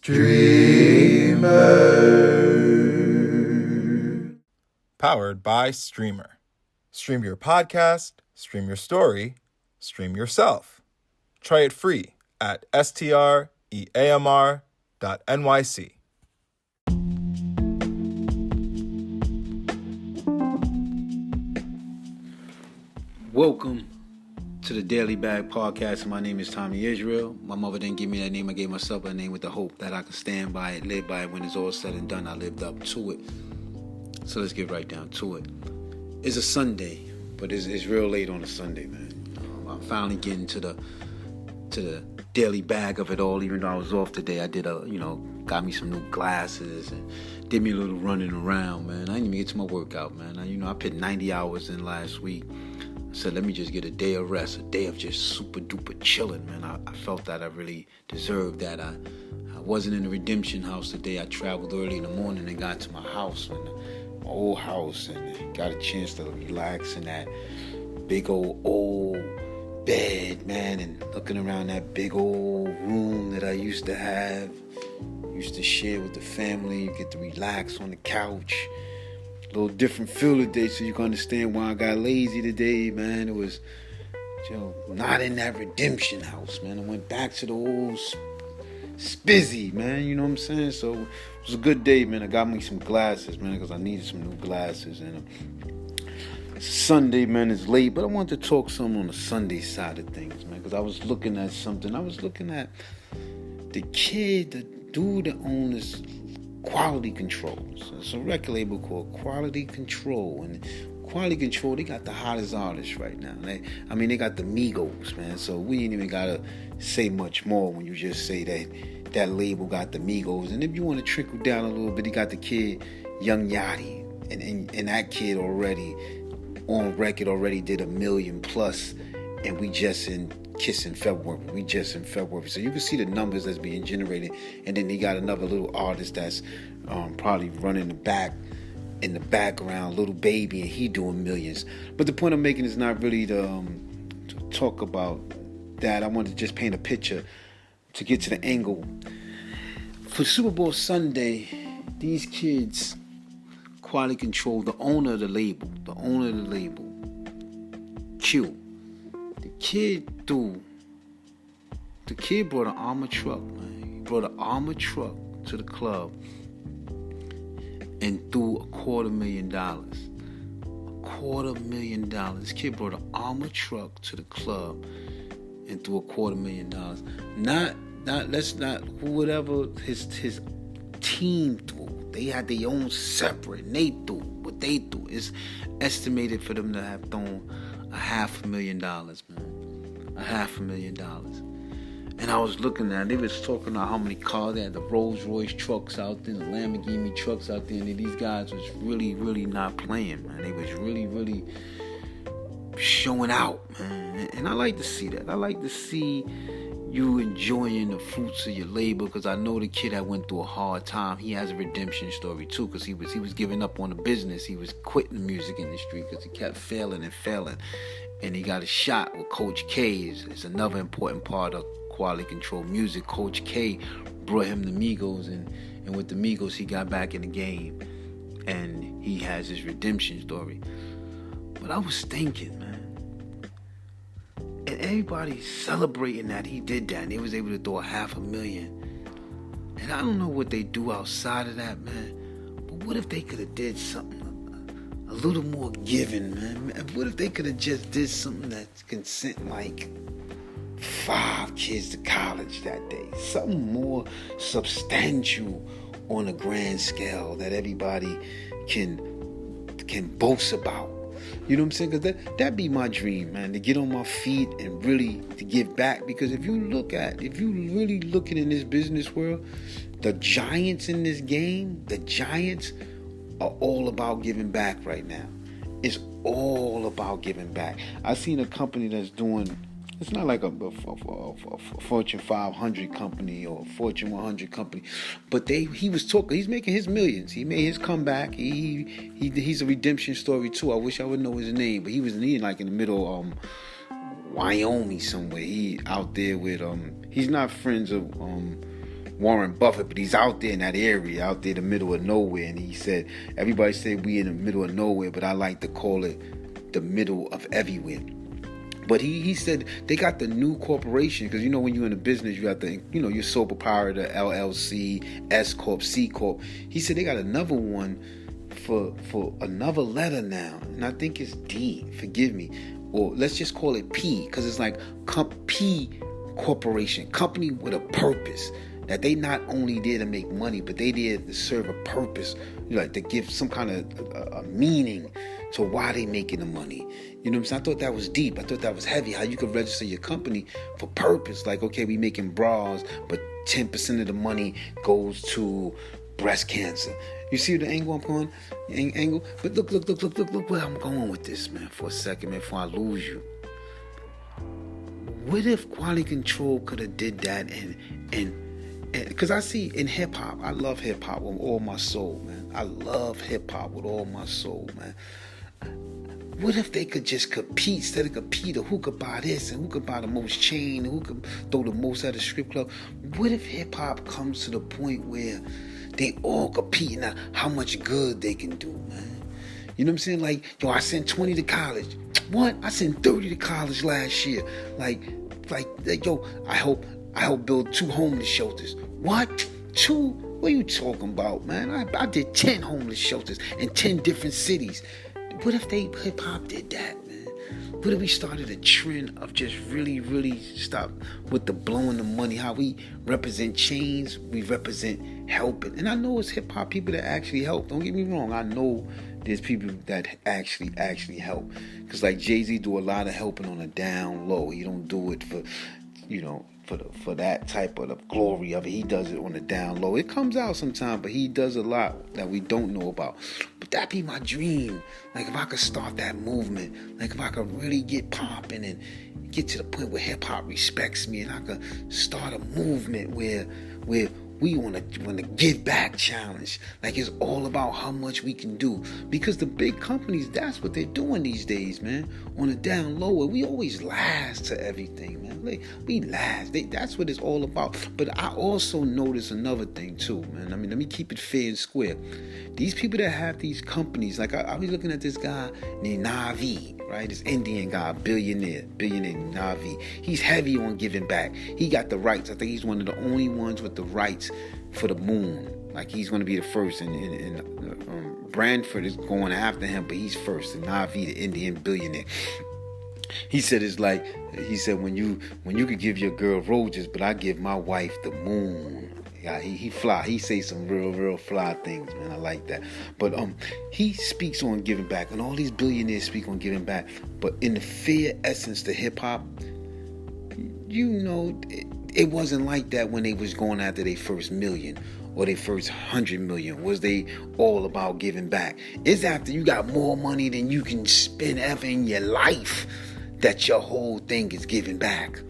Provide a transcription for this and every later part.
Streamer. Powered by Streamer. Stream your podcast, stream your story, stream yourself. Try it free at streamr.nyc. Welcome to the Daily Bag Podcast. My name is Thomie Israel. My mother didn't give me that name. I gave myself a name with the hope that I could stand by it, live by it. When it's all said and done, I lived up to it. So let's get right down to it. It's a Sunday, but it's real late on a Sunday, man. I'm finally getting to the daily bag of it all. Even though I was off today, I did got me some new glasses and did me a little running around, man. I didn't even get to my workout, man. I put 90 hours in last week. I said, let me just get a day of rest, a day of just super duper chilling, man. I felt that I really deserved that. I wasn't in the redemption house today. I traveled early in the morning and got to my house, my old house, and got a chance to relax in that big old bed, man, and looking around that big old room that I used to have, used to share with the family. You get to relax on the couch. A little different feel today, so you can understand why I got lazy today, man. It was not in that redemption house, man. I went back to the old spizzy, man. You know what I'm saying? So it was a good day, man. I got me some glasses, man, because I needed some new glasses. And it's Sunday, man. It's late, but I wanted to talk some on the Sunday side of things, man, because I was looking at something. I was looking at the dude that owns this Quality Controls. It's a record label called Quality Control, and Quality Control, they got the hottest artists right now. They got the Migos, man. So we ain't even gotta say much more when you just say that label got the Migos. And if you want to trickle down a little bit, he got the kid Young Yachty, and that kid already on record already did 1 million plus, and we just in February. So you can see the numbers that's being generated. And then he got another little artist that's probably running in the background, Little Baby, and he doing millions. But the point I'm making is not really to talk about that. I want to just paint a picture to get to the angle. For Super Bowl Sunday, these kids, Quality Control, the owner of the label, Q. The kid brought an armored truck, man. He brought an armored truck to the club and threw $250,000. $250,000. This kid brought an armored truck to the club and threw $250,000. Whatever his team threw. They had their own separate, and they threw what they threw. It's estimated for them to have thrown $500,000, man. $500,000. And I was looking at it. They was talking about how many cars. They had the Rolls Royce trucks out there, the Lamborghini trucks out there, and these guys was really, really not playing, man. They was really, really showing out, man. And I like to see that. I like to see you enjoying the fruits of your labor, because I know the kid that went through a hard time. He has a redemption story too, because he was giving up on the business. He was quitting the music industry because he kept failing, and he got a shot with Coach K. Is another important part of Quality Control music. Coach K brought him the Migos, and with the Migos he got back in the game, and he has his redemption story. But I was thinking, man, and everybody's celebrating that he did that, and he was able to throw $500,000. And I don't know what they do outside of that, man. But what if they could have did something a little more giving, man? What if they could have just did something that can send like 5 kids to college that day? Something more substantial on a grand scale that everybody can boast about. You know what I'm saying? Because that'd be my dream, man, to get on my feet and really to give back. Because if you really looking in this business world, the giants in this game, the giants are all about giving back right now. It's all about giving back. I seen a company that's doing, it's not like a Fortune 500 company or Fortune 100 company, but he's making his millions. He made his comeback. He's a redemption story too. I wish I would know his name, but he was like in the middle of Wyoming somewhere. He out there with he's not friends of Warren Buffett, but he's out there in that area, out there in the middle of nowhere. And he said, everybody said we in the middle of nowhere, but I like to call it the middle of everywhere. But he said they got the new corporation, because when you're in a business, you have to, your sole proprietor, LLC, S Corp, C Corp. He said they got another one for another letter now, and I think it's D. Forgive me, or let's just call it P, because it's like P Corporation, company with a purpose. That they not only there to make money, but they there to serve a purpose, like to give some kind of a meaning to why they making the money. You know what I'm saying? I thought that was deep. I thought that was heavy. How you could register your company for purpose. Like, okay, we making bras, but 10% of the money goes to breast cancer. You see the angle I'm going? Angle? But look where I'm going with this, man, for a second, man, before I lose you. What if quality control could have did that and because I see in hip hop, I love hip hop with all my soul, man. I love hip hop with all my soul, man. What if they could just compete instead of competing? Who could buy this and who could buy the most chain and who could throw the most at a strip club? What if hip hop comes to the point where they all competing on how much good they can do, man? You know what I'm saying? Like, I sent 20 to college. What? I sent 30 to college last year. Like, I hope build 2 homeless shelters. What? 2? What are you talking about, man? I did 10 homeless shelters in 10 different cities. What if hip hop did that, man? What if we started a trend of just really, really stop with the blowing the money? How we represent chains, we represent helping. And I know it's hip hop people that actually help. Don't get me wrong. I know there's people that actually help. Because like Jay-Z do a lot of helping on a down low. He don't do it for, for that type of the glory of it. He does it on the down low. It comes out sometimes, but he does a lot that we don't know about. But that'd be my dream. Like if I could start that movement, like if I could really get popping and get to the point where hip hop respects me, and I could start a movement where we want to give back challenge. Like it's all about how much we can do. Because the big companies, that's what they're doing these days, man. On the down low, we always last to everything, man. Like, we last. That's what it's all about. But I also notice another thing too, man. I mean, let me keep it fair and square. These people that have these companies, like I was looking at this guy named Navi, right? This Indian guy, billionaire Navi. He's heavy on giving back. He got the rights. I think he's one of the only ones with the rights for the moon. Like he's going to be the first, and Brandford is going after him, but he's first. And Navi, the Indian billionaire, he said when you could give your girl roses, but I give my wife the moon. Yeah, he fly. He say some real fly things, man. I like that. But he speaks on giving back, and all these billionaires speak on giving back. But in the fair essence to hip hop, it wasn't like that when they was going after their first million or their first 100 million. Was they all about giving back? It's after you got more money than you can spend ever in your life that your whole thing is giving back.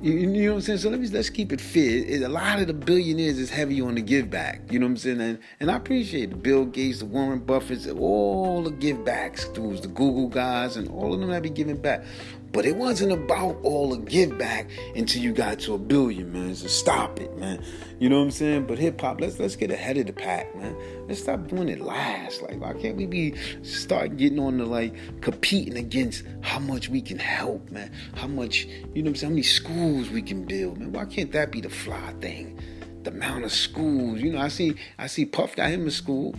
You know what I'm saying? So let's keep it fair. A lot of the billionaires is heavy on the give back. You know what I'm saying? And I appreciate it. Bill Gates, the Warren Buffetts, all the give backs. There was the Google guys and all of them that be giving back. But it wasn't about all the give back until you got to $1 billion, man. So stop it, man. You know what I'm saying? But hip hop, let's get ahead of the pack, man. Let's stop doing it last. Like, why can't we start getting on to competing against how much we can help, man? How much, you know what I'm saying? How many schools we can build, man? Why can't that be the fly thing? The amount of schools, I see Puff got him a school.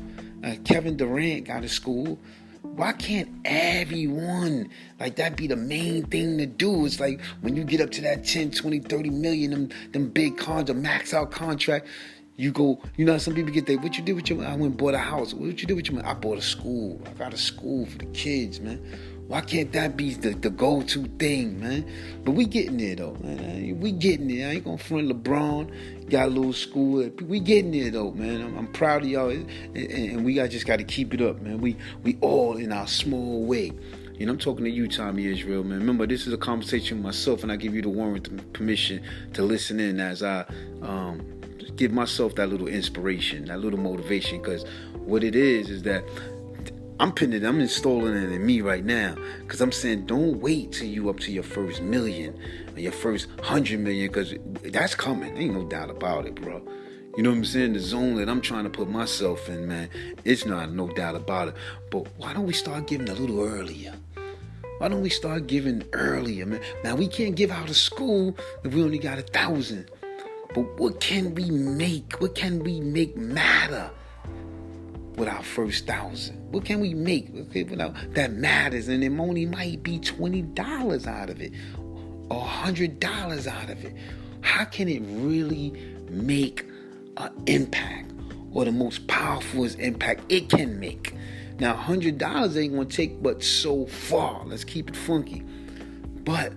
Kevin Durant got a school. Why can't everyone, that be the main thing to do? It's like when you get up to that 10, 20, 30 million, them big cons, a max out contract, you go, some people get there, what you did with your, I went and bought a house. What you did with your, I bought a school. I got a school for the kids, man. Why can't that be the go-to thing, man? But we getting there, though, man. We getting there. I ain't gonna front LeBron. Got a little school. We getting there, though, man. I'm proud of y'all. And we just got to keep it up, man. We all in our small way. I'm talking to you, Thomie Israel, man. Remember, this is a conversation with myself, and I give you the warrant permission to listen in as I give myself that little inspiration, that little motivation. Because what it is that I'm installing it in me right now. Because I'm saying, don't wait till you up to your first million or your first 100 million, because that's coming. Ain't no doubt about it, bro. You know what I'm saying? The zone that I'm trying to put myself in, man, it's not no doubt about it. But why don't we start giving a little earlier? Why don't we start giving earlier, man? Now, we can't give out of school if we only got 1,000. But what can we make? What can we make matter with our first 1,000? What can we make that matters? And it only might be $20 out of it or $100 out of it. How can it really make an impact, or the most powerful impact it can make? Now, $100 ain't gonna take but so far. Let's keep it funky. But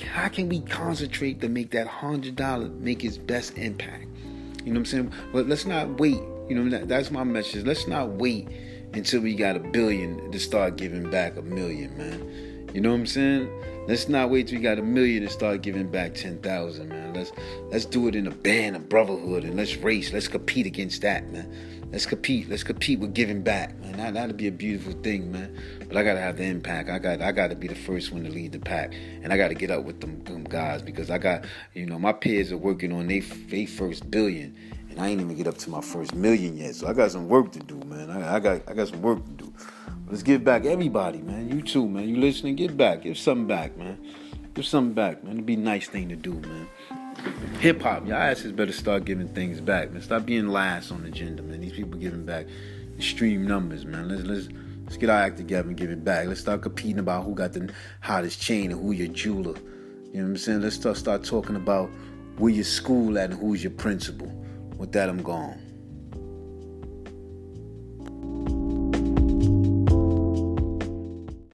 how can we concentrate to make that $100 make its best impact? You know what I'm saying? But let's not wait. You know, that's my message. Let's not wait until we got 1 billion to start giving back 1 million, man. You know what I'm saying? Let's not wait till we got 1 million to start giving back 10,000, man. Let's do it in a band, a brotherhood, and let's race. Let's compete against that, man. Let's compete with giving back, man. That'd be a beautiful thing, man. But I gotta have the impact. I gotta be the first one to lead the pack, and I gotta get up with them guys, because I got, my peers are working on they first billion, and I ain't even get up to my first million yet. So I got some work to do, man. I got some work to do. Let's give back, everybody, man. You too, man. You listening? Give back. Give something back, man. Give something back, man. It'd be a nice thing to do, man. Hip hop, y'all asses better start giving things back, man. Stop being last on the agenda, man. These people giving back extreme numbers, man. Let's get our act together and give it back. Let's start competing about who got the hottest chain and who your jeweler. You know what I'm saying? Let's start talking about where your school at and who's your principal. With that, I'm gone.